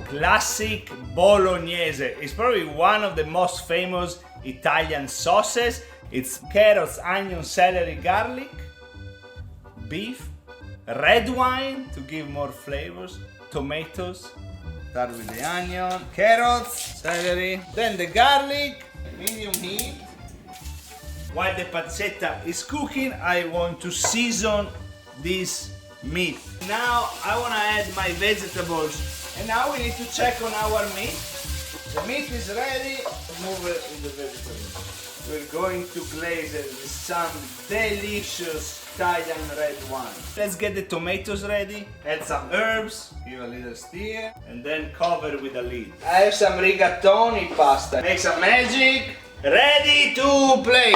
classic Bolognese. It's probably one of the most famous Italian sauces. It's carrots, onion, celery, garlic, beef, red wine to give more flavors, tomatoes. Start with the onion, carrots, celery, then the garlic, medium heat. While the pancetta is cooking, I want to season this meat. Now I want to add my vegetables, and now we need to check on our meat. The meat is ready, move it in the vegetables. We're going to glaze it with some delicious Italian red wine. Let's get the tomatoes ready, add some herbs, give a little stir, and then cover with a lid. I have some rigatoni pasta. Make some magic. Ready to play.